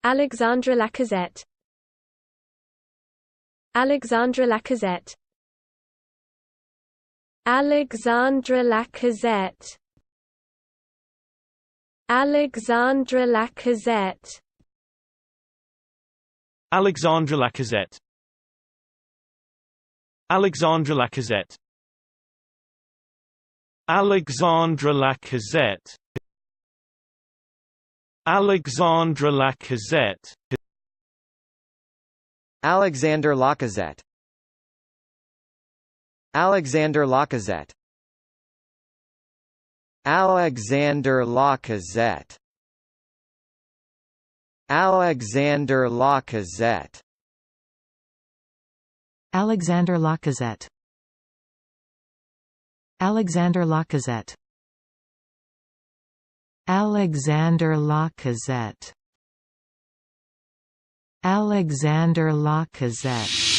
Alexandre Lacazette. Alexandre Lacazette. Alexandre Lacazette. Alexandre Lacazette. Alexandre Lacazette. Alexandre Lacazette. Alexandre Lacazette. Alexandre Lacazette. Alexandre Lacazette. Alexandre Lacazette. Alexandre Lacazette. Alexandre Lacazette. Alexandre Lacazette. Alexandre Lacazette. Alexandre Lacazette. Alexandre Lacazette.